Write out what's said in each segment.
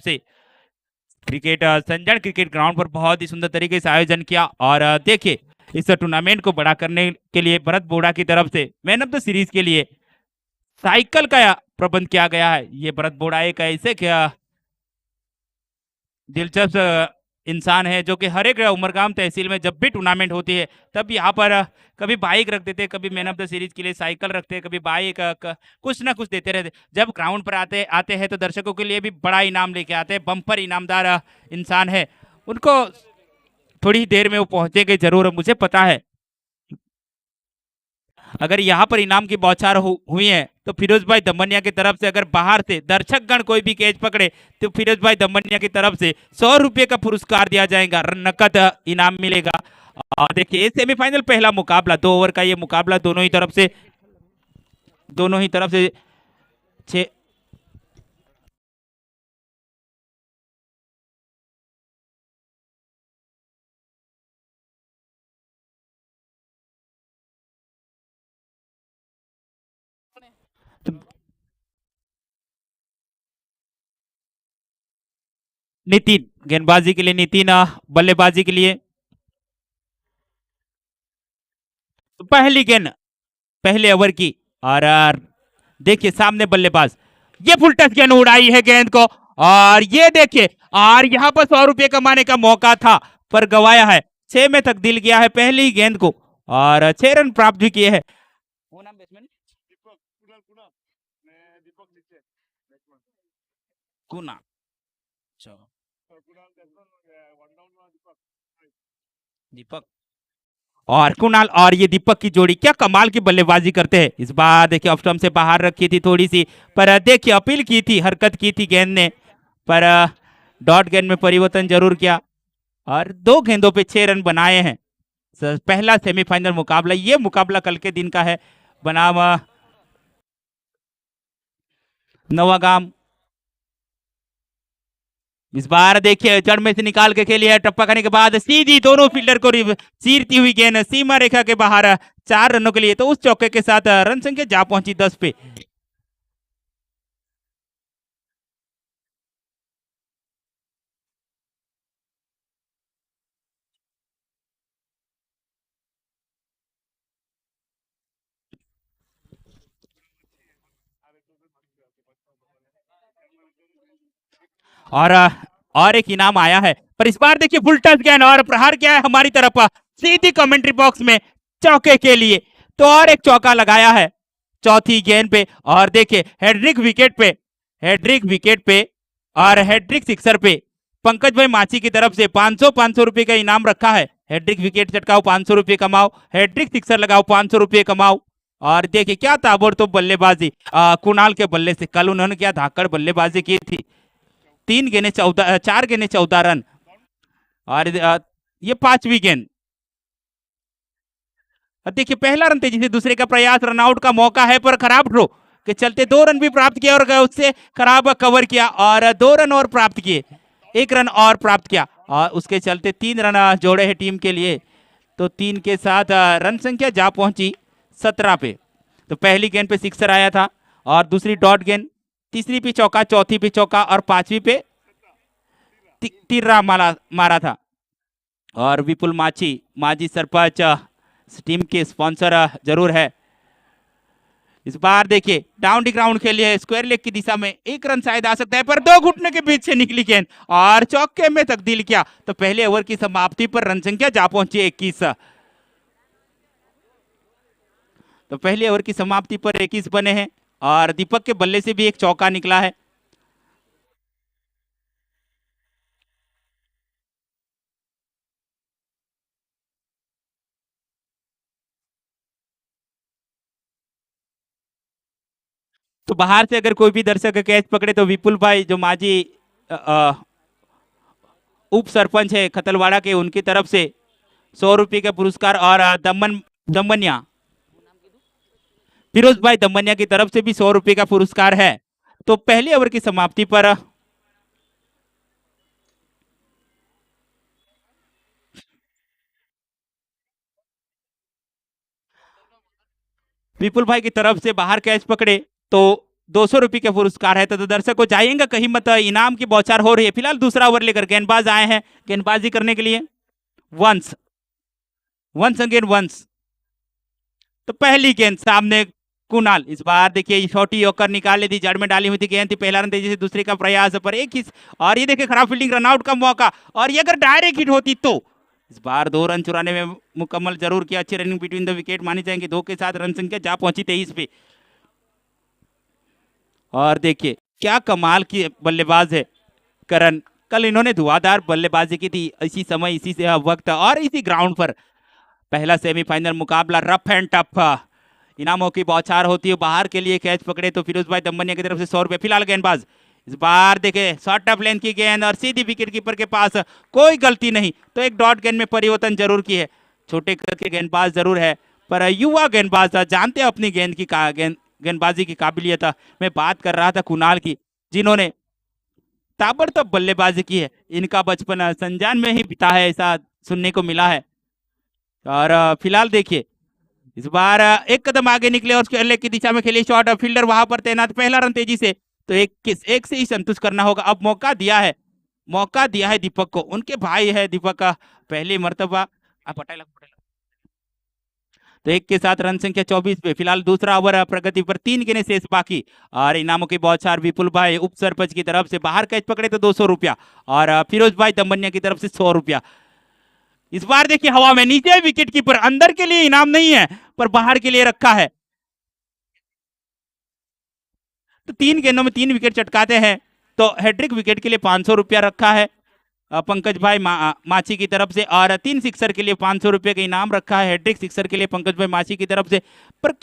से cricket Sanjay cricket ground पर बहुत ही सुंदर तरीके से आयोजन किया। और देखिए इस टूर्नामेंट को बड़ा करने के लिए भरत बोड़ा की तरफ से मैन ऑफ द सीरीज के लिए साइकिल का प्रबंध किया गया है। ये भरत बोड़ा एक ऐसे क्या दिलचस्प इंसान है जो कि हर एक उमरगाम तहसील में जब भी टूर्नामेंट होती है तब यहाँ पर कभी बाइक रख देते, कभी मैन ऑफ द सीरीज के लिए साइकिल रखते, कभी बाइक कुछ ना कुछ देते रहते। जब ग्राउंड पर आते आते हैं तो दर्शकों के लिए भी बड़ा इनाम लेके आते हैं। बम्पर इनामदार इंसान है, उनको थोड़ी देर में वो पहुंचेंगे जरूर, मुझे पता है। अगर यहाँ पर इनाम की बौछार हुई है तो फिरोज भाई दमनिया की तरफ से अगर बाहर से दर्शक गण कोई भी कैच पकड़े तो फिरोज भाई दमनिया की तरफ से 100 रुपए का पुरस्कार दिया जाएगा, नकद इनाम मिलेगा। और देखिए सेमीफाइनल पहला मुकाबला 2 ओवर का ये मुकाबला दोनों ही तरफ से 6 नितिन गेंदबाजी के लिए, नितिन बल्लेबाजी के लिए। तो पहली गेंद पहले ओवर की। और देखिए सामने बल्लेबाज, ये फुल टच गेंद उड़ाई है गेंद को। और ये देखिए, और यहाँ पर 100 रुपए कमाने का मौका था पर गवाया है। 6 में तब्दील किया है पहली ही गेंद को और 6 रन प्राप्त भी किए हैं। कुना दीपक और कुणाल और ये दीपक की जोड़ी क्या कमाल की बल्लेबाजी करते हैं। इस बार देखिए ऑफ स्टंप से बाहर रखी थी थोड़ी सी, पर देखिए अपील की थी, हरकत की थी गेंद ने, पर डॉट गेंद में परिवर्तन जरूर किया और 2 गेंदों पे 6 रन बनाए हैं। पहला सेमीफाइनल मुकाबला, ये मुकाबला कल के दिन का है बनाम नवागाम। इस बार देखिए जड़ में से निकाल के खेली है, टप्पा करने के बाद सीधी दोनों फील्डर को चीरती हुई गेंद सीमा रेखा के बाहर 4 रनों के लिए। तो उस चौके के साथ रन संख्या जा पहुंची 10 पे। और एक इनाम आया है, पर इस बार देखिए फुल टच गेंद और प्रहार किया है हमारी तरफ सीधी कमेंट्री बॉक्स में चौके के लिए। तो और एक चौका लगाया है चौथी गेंद पे। और देखिए हैड्रिक विकेट पे और हैड्रिक सिक्सर पे पंकज भाई माची की तरफ से 500 रुपए का इनाम रखा है। हैड्रिक विकेट चटकाओ 500 रुपए कमाओ, हैड्रिक सिक्सर लगाओ 500 रुपए कमाओ। और देखिए क्या ताबड़तोड़ बल्लेबाजी कुणाल के बल्ले से, कल उन्होंने क्या धाकड़ बल्लेबाजी की थी। 4 गेंदें 14 रन। और ये 5वीं गेंद, देखिए पहला रन तेजी से, दूसरे का प्रयास, रनआउट का मौका है पर खराब ड्रॉ के चलते 2 रन भी प्राप्त किया और उससे खराब कवर किया और 2 रन और प्राप्त किए, 1 रन और प्राप्त किया और उसके चलते 3 रन जोड़े हैं टीम के लिए। तो 3 के साथ रन संख्या जा पहुंची 17 पे। तो पहली गेंद पे सिक्सर आया था और दूसरी डॉट गेंद, तीसरी पे चौका, चौथी पे चौका और 5वीं पे तिर्रा मारा था। और विपुल माजी सरपंच टीम के स्पॉन्सर जरूर है। इस बार देखिए डाउन दी ग्राउंड खेली है स्क्वायर लेग की दिशा में, 1 रन शायद आ सकता है पर 2 घुटने के बीच से निकली गेंद और चौके में तब्दील किया। तो पहले ओवर की समाप्ति पर रन संख्या जा पहुंची 21। तो पहले ओवर की समाप्ति पर 21 बने हैं और दीपक के बल्ले से भी एक चौका निकला है। तो बाहर से अगर कोई भी दर्शक कैच पकड़े तो विपुल भाई जो माजी उप सरपंच है खतलवाड़ा के, उनकी तरफ से 100 रुपए का पुरस्कार और दमनिया फिरोज भाई दमनिया की तरफ से भी 100 रुपए का पुरस्कार है। तो पहले ओवर की समाप्ति पर विपुल भाई की तरफ से बाहर कैच पकड़े तो ₹200 के पुरस्कार है। तो दर्शकों जाइएगा कहीं मत, इनाम की बौछार हो रही है। फिलहाल दूसरा ओवर लेकर गेंदबाज आए हैं गेंदबाजी करने के लिए। Once once again once. तो पहली गेंद सामने कुणाल, इस बार देखिए छोटी होकर निकाल ली थी, जड़ में डाली हुई थी गेंद थी। पहला रन तेजी से दूसरे का प्रयास पर एक ही, और ये देखिए खराब फील्डिंग, रनआउट का मौका, और ये अगर डायरेक्ट हिट होती तो इस बार 2 रन चुराने में मुकम्मल जरूर किया। अच्छी रनिंग बिटवीन द विकेट मानी जाएंगे। 2 के साथ रन संख्या जा पहुंची 23 पे। और देखिए क्या कमाल की बल्लेबाज है करण। कल इन्होंने धुआंधार बल्लेबाजी की थी, इसी समय इसी से वक्त और इसी ग्राउंड पर। पहला सेमीफाइनल मुकाबला रफ एंड टफ, इनामों की बौछार होती है। बाहर के लिए कैच पकड़े तो फिरोज भाई दमनिया की तरफ से 100 रुपए। फिलहाल गेंदबाज इस बार देखे शॉर्ट ऑफ लेंथ की गेंद और सीधी विकेट कीपर के पास, कोई गलती नहीं। तो एक डॉट गेंद में परिवर्तन जरूर की है। छोटे कद के गेंदबाज जरूर है पर युवा गेंदबाज जानते हैं अपनी गेंद की गेंदबाजी की काबिलियत। मैं बात कर रहा था कुणाल की, जिन्होंने ताबड़तोड़ बल्लेबाजी की है। इनका बचपन संजान में ही बिता है, ऐसा सुनने को मिला है। और फिलहाल देखिए इस बार एक कदम आगे निकले और उसके अल्ले की दिशा में खेली शॉट, फील्डर वहां पर तैनात। पहला रन तेजी से, तो एक से ही संतुष्ट करना होगा। अब मौका दिया है दीपक को, उनके भाई है दीपक का पहली मर्तबा। पटेल तो एक के साथ रन संख्या 24 पे। फिलहाल दूसरा ओवर प्रगति पर, 3 गेंदें शेष बाकी। और इनामों की बौछार विपुल भाई उप सरपंच की तरफ से, बाहर कैच पकड़े तो 200 रुपया, और फिरोज भाई दमनिया की तरफ से 100 रुपया। इस बार देखिए हवा में नीचे विकेट कीपर, अंदर के लिए इनाम नहीं है पर बाहर के लिए रखा है। तो 3 गेंदों में 3 विकेट चटकाते हैं तो हैट्रिक विकेट के लिए 500 रुपया रखा है पंकज भाई माची की तरफ से। और 3 सिक्सर के लिए 500 रुपये का इनाम रखा है हैट्रिक सिक्सर के लिए पंकज भाई माची की तरफ से। पर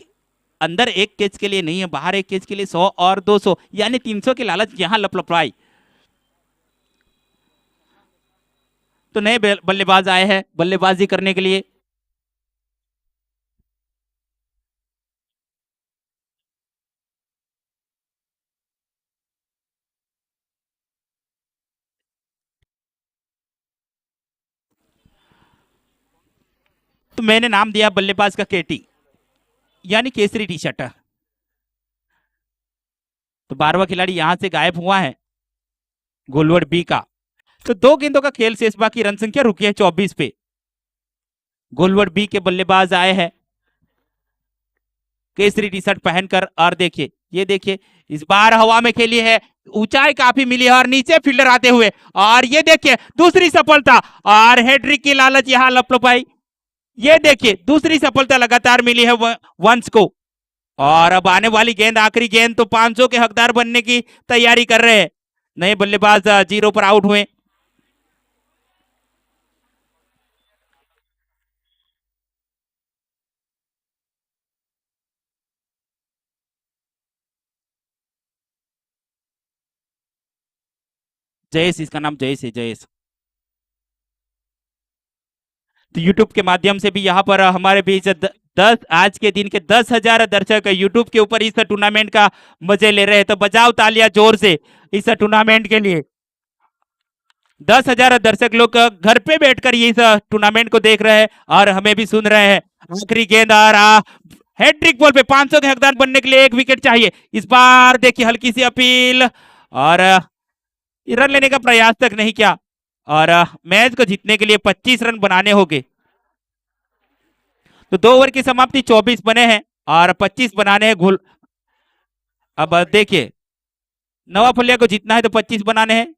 अंदर एक कैच के लिए नहीं है, बाहर एक कैच के लिए 100 और 200, यानी 300 की लालच यहां लपलपाई। तो नए बल्लेबाज आए हैं बल्लेबाजी करने के लिए। तो मैंने नाम दिया बल्लेबाज का केटी, यानी केसरी टी शर्ट। तो 12वां खिलाड़ी यहां से गायब हुआ है गोलवर्ड बी का। तो 2 गेंदों का खेल शेष बाकी, रन संख्या रुकी है 24 पे। गोलवर्ड बी के बल्लेबाज आए हैं केसरी टी शर्ट पहनकर। और देखिए ये देखिए इस बार हवा में खेली है, ऊंचाई काफी मिली है और नीचे फील्डर आते हुए, और ये देखिए दूसरी सफलता, और हेड्रिक की लालच यहां लपलपाई। ये देखिए दूसरी सफलता लगातार मिली है वंश को। और अब आने वाली गेंद, आखिरी गेंद, तो 500 के हकदार बनने की तैयारी कर रहे हैं। नए बल्लेबाज 0 पर आउट हुए। जयेश, इसका नाम जयेश है, जयेश। तो यूट्यूब के माध्यम से भी यहाँ पर हमारे बीच 10 आज के दिन के 10,000 दर्शक यूट्यूब के ऊपर इस टूर्नामेंट का मजे ले रहे हैं। तो बजाओ तालियां जोर से इस टूर्नामेंट के लिए। 10,000 दर्शक लोग घर पे बैठकर ये इस टूर्नामेंट को देख रहे हैं और हमें भी सुन रहे हैं। आखिरी गेंद आ रहा, हैट्रिक बॉल पे 500 के हकदार बनने के लिए 1 विकेट चाहिए। इस बार देखिए हल्की सी अपील, और रन लेने का प्रयास तक नहीं किया। और मैच को जीतने के लिए 25 रन बनाने होंगे। तो 2 ओवर की समाप्ति 24 बने हैं और 25 बनाने हैं घुल। अब देखिए नवा फुलिया को जीतना है तो 25 बनाने हैं।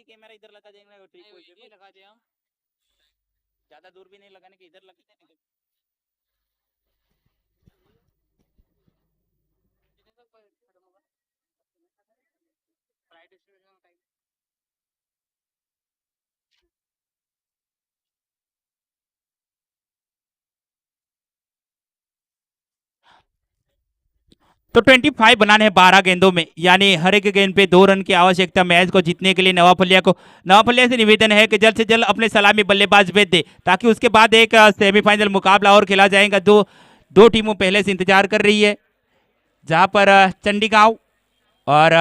कैमरा इधर लगा देंगे, लगा दे हम, ज्यादा दूर भी नहीं लगाने के, इधर लगा देंगे। तो 25 बनाने हैं 12 गेंदों में, यानी हर एक गेंद पे 2 रन की आवश्यकता मैच को जीतने के लिए। नवाफलिया से निवेदन है कि जल्द से जल्द अपने सलामी बल्लेबाज भेज दे, ताकि उसके बाद एक सेमीफाइनल मुकाबला और खेला जाएगा। दो टीमों पहले से इंतजार कर रही है, जहां पर चंडीगांव और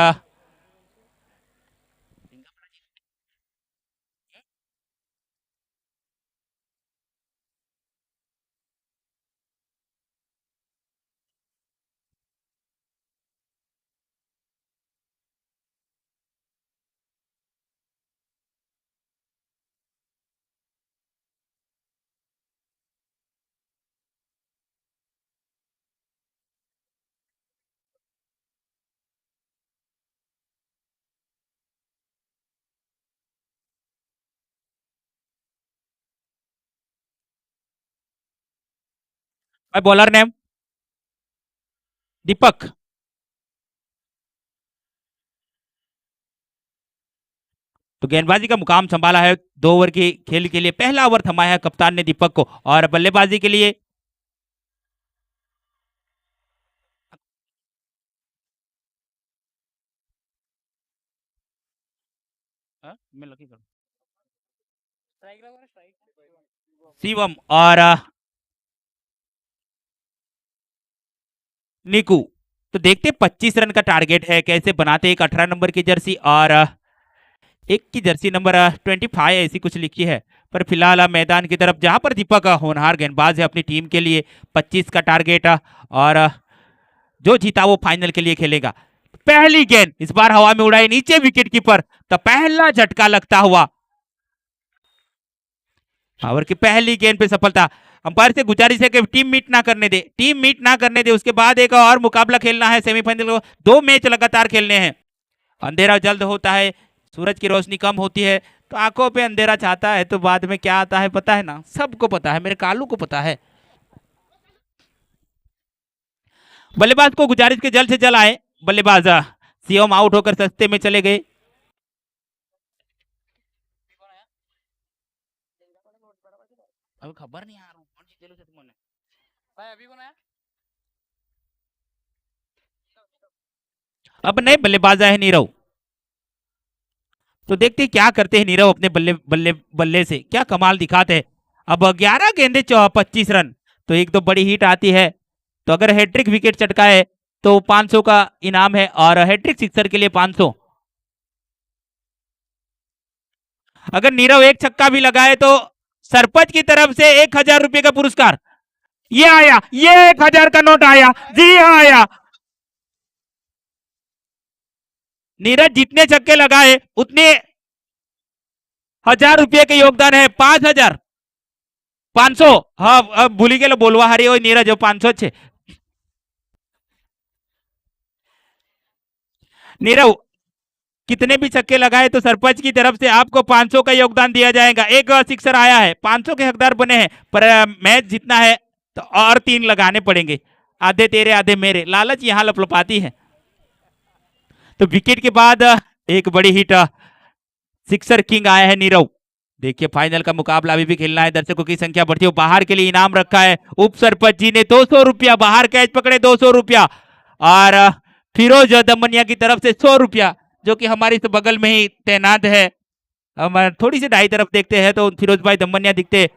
बॉलर नेम दीपक। तो गेंदबाजी का मुकाम संभाला है 2 ओवर की खेल के लिए। पहला ओवर थमाया है कप्तान ने दीपक को, और बल्लेबाजी के लिए शिवम और निकू। तो देखते 25 रन का टारगेट है, कैसे बनाते एक 18 नंबर की जर्सी और एक की जर्सी नंबर 25 ऐसी कुछ लिखी है। पर फिलहाल मैदान की तरफ, जहां पर दीपक होनहार गेंदबाज है अपनी टीम के लिए। 25 का टारगेट, और जो जीता वो फाइनल के लिए खेलेगा। पहली गेंद इस बार हवा में उड़ाई नीचे विकेट कीपर, तो पहला झटका लगता हुआ। ओवर की पहली गेंद पे सफलता। अंपायर से गुजारिश है कि टीम मीट ना करने दे, टीम मीट ना करने दे। उसके बाद एक और मुकाबला खेलना है सेमीफाइनल को, 2 मैच लगातार खेलने हैं। अंधेरा जल्द होता है, सूरज की रोशनी कम होती है, तो आंखों पे अंधेरा छाता है, तो बाद में क्या आता है पता है ना, सबको पता है, मेरे कालू को पता है। बल्लेबाज को गुजारिश के जल्द से जल्द आए। बल्लेबाज सीएम आउट होकर सस्ते में चले गए। अभी खबर नहीं आ रहा अब नए बल्लेबाज आए नीरव। तो देखते क्या करते हैं नीरव अपने बल्ले बल्ले बल्ले से, क्या कमाल दिखाते हैं। अब 11 गेंदे 25 रन, तो एक तो बड़ी हिट आती है। तो अगर हैट्रिक विकेट चटकाए तो 500 का इनाम है, और हैट्रिक सिक्सर के लिए 500। अगर नीरव एक छक्का भी लगाए तो सरपंच की तरफ से 1000 रुपए का पुरस्कार। ये आया, ये 1000 का नोट आया, जी हाँ आया। नीरज जितने छक्के लगाए उतने 1000 रुपये के योगदान है। 5000 500। हाँ अब भूली गए बोलवा हरी हो नीरज 500 छे। नीरव कितने भी छक्के लगाए तो सरपंच की तरफ से आपको 500 का योगदान दिया जाएगा। एक सिक्सर आया है, 500 के हकदार बने हैं, पर मैच जीतना है तो और 3 लगाने पड़ेंगे। आधे तेरे आधे मेरे, लालच यहां लपलपाती है। तो विकेट के बाद एक बड़ी हिट, सिक्सर किंग आया है नीरव। देखिए फाइनल का मुकाबला अभी भी खेलना है, दर्शकों की संख्या बढ़ती है। बाहर के लिए इनाम रखा है, उप सरपंच जी ने 200 रुपया, बाहर कैच पकड़े 200 रुपया, और फिरोज दमनिया की तरफ से 100 रुपया, जो कि हमारी तो बगल में ही तैनात है। हम थोड़ी सी दाई तरफ देखते हैं तो फिरोज भाई दमनिया दिखते,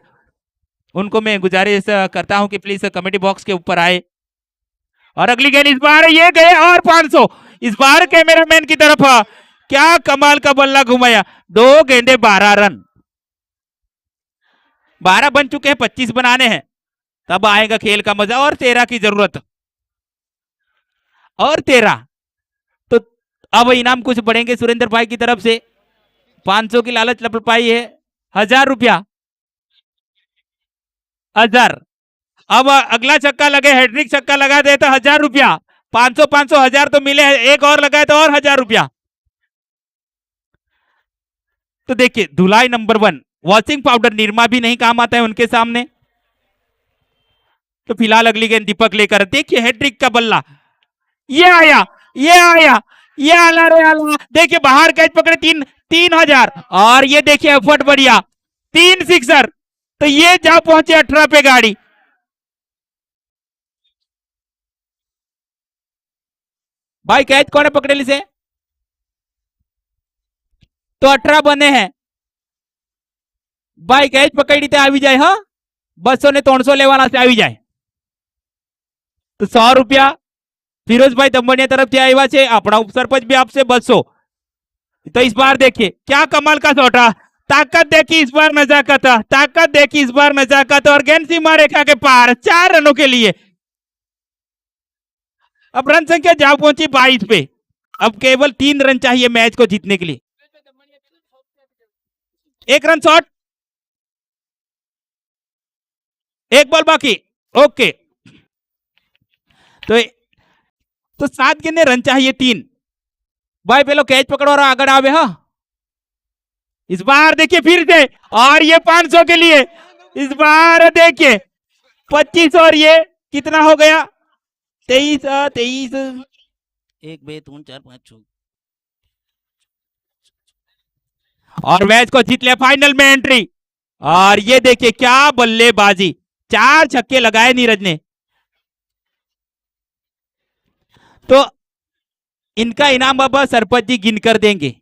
उनको मैं गुजारिश करता हूं कि प्लीज कमेटी बॉक्स के ऊपर आए। और अगली गेंद इस बार ये गए, और 500 इस बार कैमरामैन की तरफ। क्या कमाल का बल्ला घुमाया, 2 गेंदे 12 रन। 12 बन चुके हैं, 25 बनाने हैं, तब आएगा खेल का मजा। और 13 की जरूरत, और 13। तो अब इनाम कुछ बढ़ेंगे सुरेंद्र भाई की तरफ से। 500 की लालच लपलपाई है, 1000 रुपया, 1000। अब अगला छक्का लगे, हैट्रिक छक्का लगा दे तो 1000 रुपया। 500 500 1000 तो मिले, एक और लगाए तो और 1000 रुपया। तो देखिए धुलाई नंबर 1, वॉशिंग पाउडर निरमा भी नहीं काम आता है उनके सामने। तो फिलहाल अगली गेंद दीपक लेकर, देखिए हैट्रिक का बल्ला, ये आया, ये आया, ये आला रे आला। देखिए बाहर कैच पकड़े, 3000, और ये देखिए एफर्ट बढ़िया, 3 सिक्सर। तो ये जा पहुंचे 18 पे गाड़ी। भाई कैच कोने पकड़ेली से तो 18 बने हैं भाई कैच पकड़ी ते આવી જાય હા 200 ને 300 લેવાના છે આવી જાય तो 100 रुपया फिरोज भाई दंबड़िया तरफ से आया है अपना उपसरपंच भी आपसे 200 तो इस बार देखिए क्या कमाल का शॉट ताकत देखी इस बार नजाकत ताकत देखी इस बार नजाकत और गेंद सीमा रेखा के पार 4 रनों के लिए अब रन संख्या जा पहुंची 22 पे अब केवल 3 रन चाहिए मैच को जीतने के लिए एक रन शॉट एक बॉल बाकी ओके तो 7 गेंदे रन चाहिए 3 भाई पहले कैच पकड़ो और आगे आवे हाँ इस बार देखिए फिर से और ये 500 के लिए इस बार देखिए 25 और ये कितना हो गया 23 23 1 2 3 4 5 6 और मैच को जीत लिया फाइनल में एंट्री और ये देखिए क्या बल्लेबाजी 4 छक्के लगाए नीरज ने तो इनका इनाम बाबा सरपंच जी गिनकर देंगे